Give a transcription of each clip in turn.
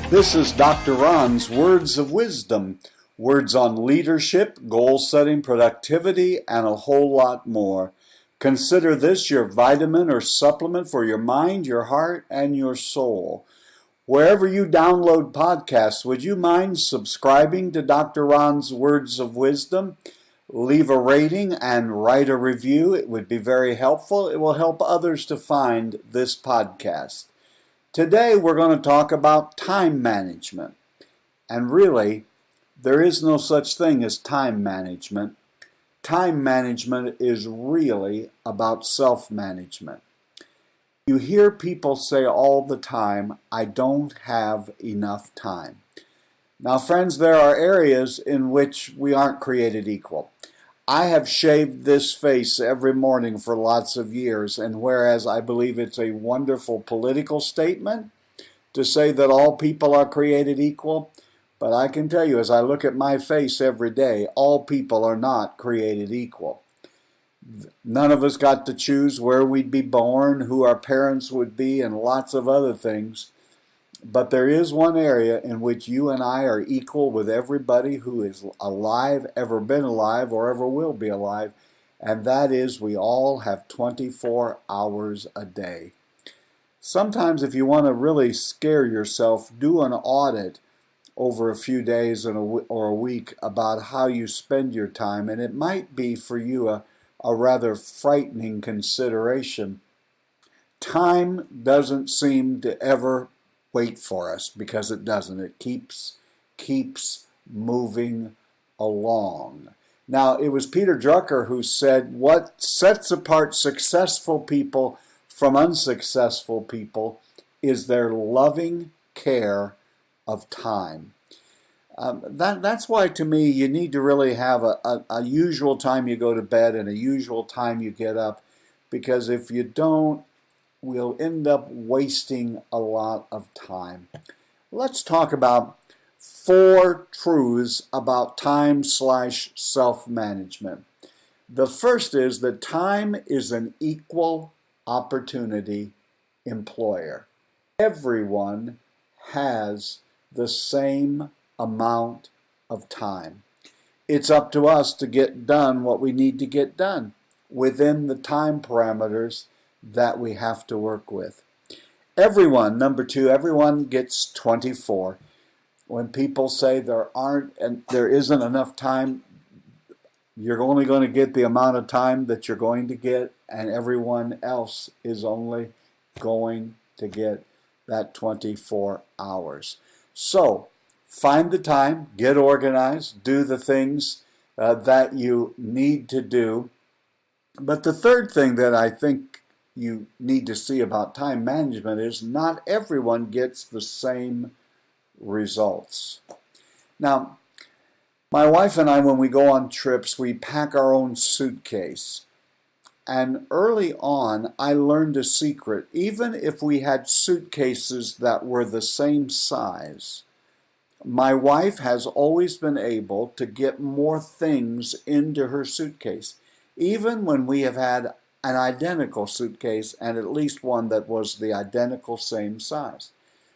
This is Dr. Ron's Words of Wisdom, words on leadership, goal setting, productivity, and a whole lot more. Consider this your vitamin or supplement for your mind, your heart, and your soul. Wherever you download podcasts, would you mind subscribing to Dr. Ron's Words of Wisdom? Leave a rating and write a review. It would be very helpful. It will help others to find this podcast. Today we're going to talk about time management. And really, there is no such thing as time management. Time management is really about self-management. You hear people say all the time, I don't have enough time. Now, friends, there are areas in which we aren't created equal. I have shaved this face every morning for lots of years, and whereas I believe it's a wonderful political statement to say that all people are created equal, but I can tell you, as I look at my face every day, all people are not created equal. None of us got to choose where we'd be born, who our parents would be, and lots of other things. But there is one area in which you and I are equal with everybody who is alive, ever been alive, or ever will be alive, and that is we all have 24 hours a day. Sometimes if you want to really scare yourself, do an audit over a few days or a week about how you spend your time, and it might be for you a rather frightening consideration. Time doesn't seem to ever wait for us, because it doesn't. It keeps moving along. Now, it was Peter Drucker who said, what sets apart successful people from unsuccessful people is their loving care of time. That's why, to me, you need to really have a usual time you go to bed and a usual time you get up, because if you don't, we'll end up wasting a lot of time. Let's talk about 4 truths about time/self-management. The first is that time is an equal opportunity employer. Everyone has the same amount of time. It's up to us to get done what we need to get done within the time parameters that we have to work with. Everyone, number 2, everyone gets 24. When people say there isn't enough time, you're only going to get the amount of time that you're going to get, and everyone else is only going to get that 24 hours. So, find the time, get organized, do the things that you need to do. But the third thing that I think you need to see about time management is not everyone gets the same results. Now, my wife and I, when we go on trips, we pack our own suitcase. And early on, I learned a secret. Even if we had suitcases that were the same size, my wife has always been able to get more things into her suitcase, even when we have had an identical suitcase and at least one that was the identical same size.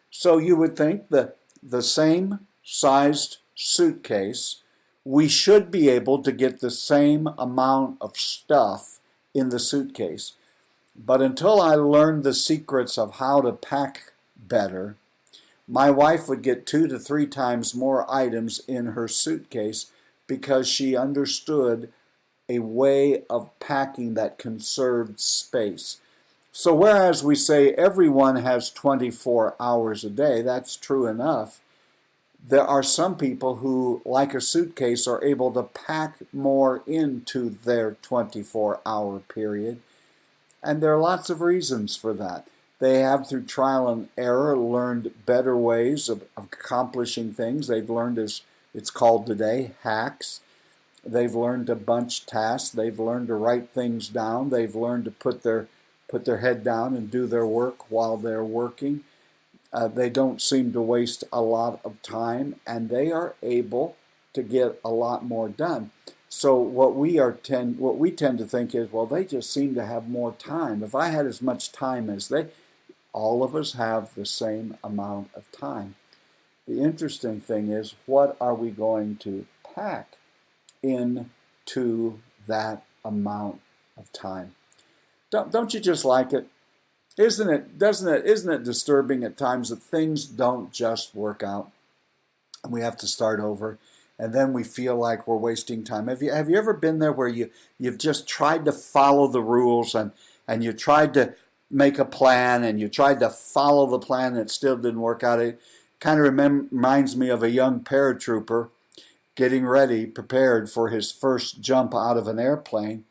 So you would think that the same sized suitcase, we should be able to get the same amount of stuff in the suitcase. But until I learned the secrets of how to pack better, my wife would get 2 to 3 times more items in her suitcase because she understood a way of packing that conserved space. So whereas we say everyone has 24 hours a day, that's true enough, there are some people who, like a suitcase, are able to pack more into their 24-hour period. And there are lots of reasons for that. They have, through trial and error, learned better ways of accomplishing things. They've learned, as it's called today, hacks. They've learned to bunch tasks. They've learned to write things down. They've learned to put their head down and do their work while they're working. They don't seem to waste a lot of time, and they are able to get a lot more done. So what we tend to think is, well, they just seem to have more time. If I had as much time as they, all of us have the same amount of time. The interesting thing is, what are we going to pack into that amount of time? Don't you just like it? Isn't it disturbing at times that things don't just work out and we have to start over, and then we feel like we're wasting time? Have you ever been there where you've just tried to follow the rules, and you tried to make a plan, and you tried to follow the plan and it still didn't work out? It kind of reminds me of a young paratrooper getting ready, prepared for his first jump out of an airplane.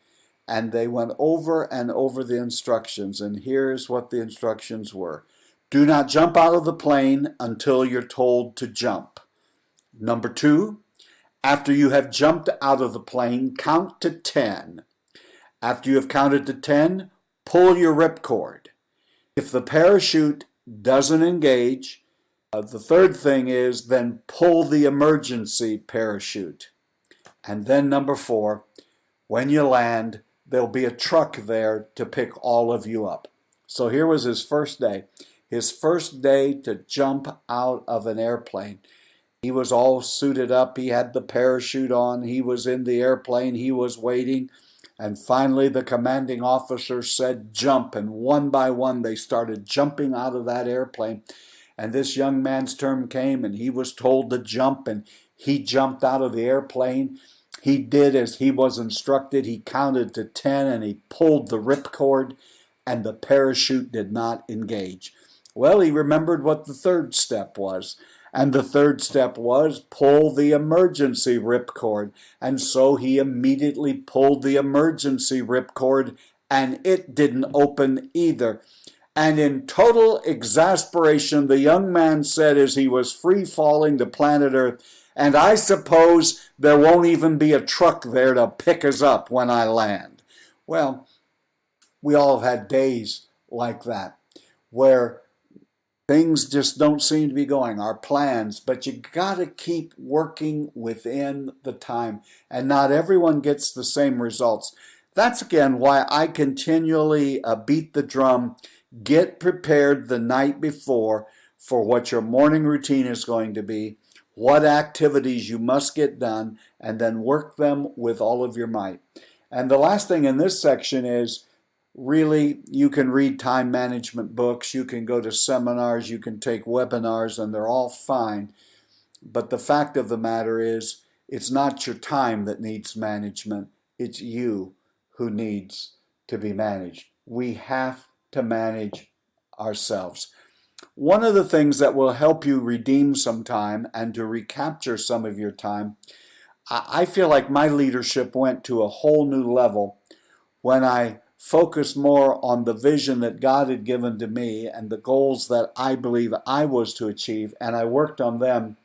And they went over and over the instructions. And here's what the instructions were. Do not jump out of the plane until you're told to jump. Number 2, after you have jumped out of the plane, count to 10. After you have counted to 10, pull your ripcord. If the parachute doesn't engage, the third thing is then pull the emergency parachute. And then number 4, when you land, there'll be a truck there to pick all of you up. So here was his first day. His first day to jump out of an airplane. He was all suited up. He had the parachute on. He was in the airplane. He was waiting. And finally the commanding officer said, jump. And one by one they started jumping out of that airplane. And this young man's turn came, and he was told to jump, and he jumped out of the airplane. He did as he was instructed. He counted to 10 and he pulled the ripcord, and the parachute did not engage. Well, he remembered what the third step was. And the third step was pull the emergency ripcord. And so he immediately pulled the emergency ripcord, and it didn't open either. And in total exasperation, the young man said as he was free falling to planet Earth, and I suppose there won't even be a truck there to pick us up when I land. Well, we all have had days like that where things just don't seem to be going, our plans, but you got to keep working within the time. And not everyone gets the same results. That's again why I continually beat the drum. Get prepared the night before for what your morning routine is going to be, what activities you must get done, and then work them with all of your might. And the last thing in this section is, really, you can read time management books, you can go to seminars, you can take webinars, and they're all fine. But the fact of the matter is, it's not your time that needs management, it's you who needs to be managed. We have to manage ourselves. One of the things that will help you redeem some time and to recapture some of your time, I feel like my leadership went to a whole new level when I focused more on the vision that God had given to me and the goals that I believe I was to achieve, and I worked on them,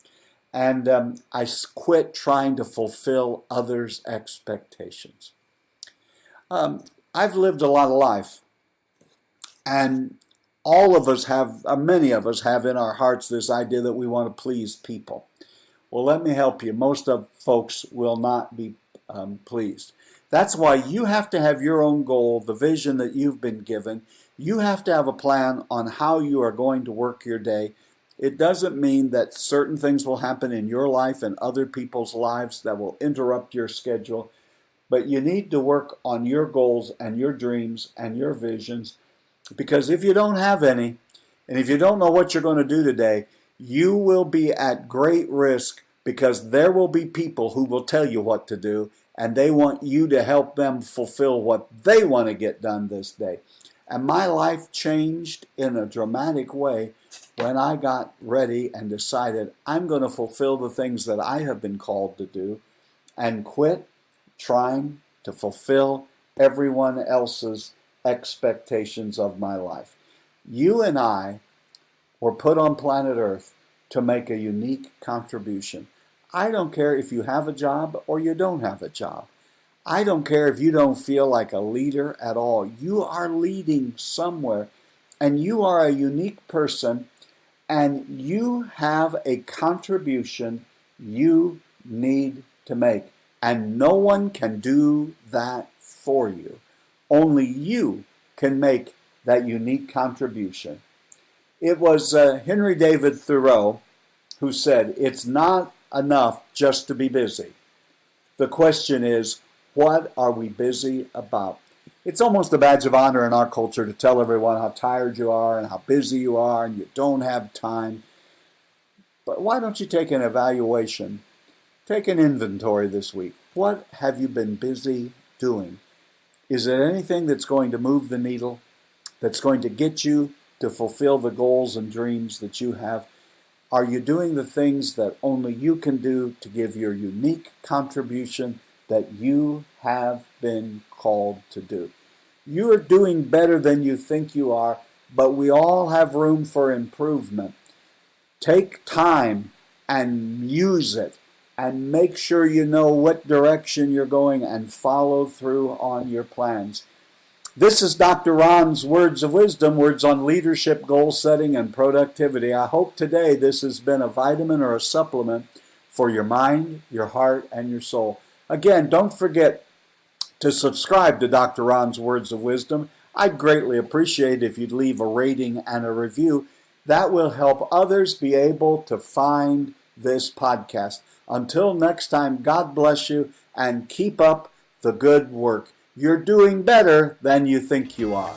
and I quit trying to fulfill others' expectations. I've lived a lot of life, and all of us have, many of us have in our hearts this idea that we want to please people. Well, let me help you. Most of folks will not be pleased. That's why you have to have your own goal, the vision that you've been given. You have to have a plan on how you are going to work your day. It doesn't mean that certain things will happen in your life and other people's lives that will interrupt your schedule, but you need to work on your goals and your dreams and your visions. Because if you don't have any, and if you don't know what you're going to do today, you will be at great risk, because there will be people who will tell you what to do, and they want you to help them fulfill what they want to get done this day. And my life changed in a dramatic way when I got ready and decided I'm going to fulfill the things that I have been called to do and quit trying to fulfill everyone else's expectations of my life. You and I were put on planet Earth to make a unique contribution. I don't care if you have a job or you don't have a job. I don't care if you don't feel like a leader at all. You are leading somewhere, and you are a unique person, and you have a contribution you need to make. And no one can do that for you. Only you can make that unique contribution. It was Henry David Thoreau who said, "It's not enough just to be busy. The question is, what are we busy about?" It's almost a badge of honor in our culture to tell everyone how tired you are and how busy you are and you don't have time. But why don't you take an evaluation? Take an inventory this week. What have you been busy doing? Is it anything that's going to move the needle, that's going to get you to fulfill the goals and dreams that you have? Are you doing the things that only you can do to give your unique contribution that you have been called to do? You are doing better than you think you are, but we all have room for improvement. Take time and use it, and make sure you know what direction you're going and follow through on your plans. This is Dr. Ron's Words of Wisdom, words on leadership, goal setting, and productivity. I hope today this has been a vitamin or a supplement for your mind, your heart, and your soul. Again, don't forget to subscribe to Dr. Ron's Words of Wisdom. I'd greatly appreciate if you'd leave a rating and a review. That will help others be able to find this podcast. Until next time, God bless you and keep up the good work. You're doing better than you think you are.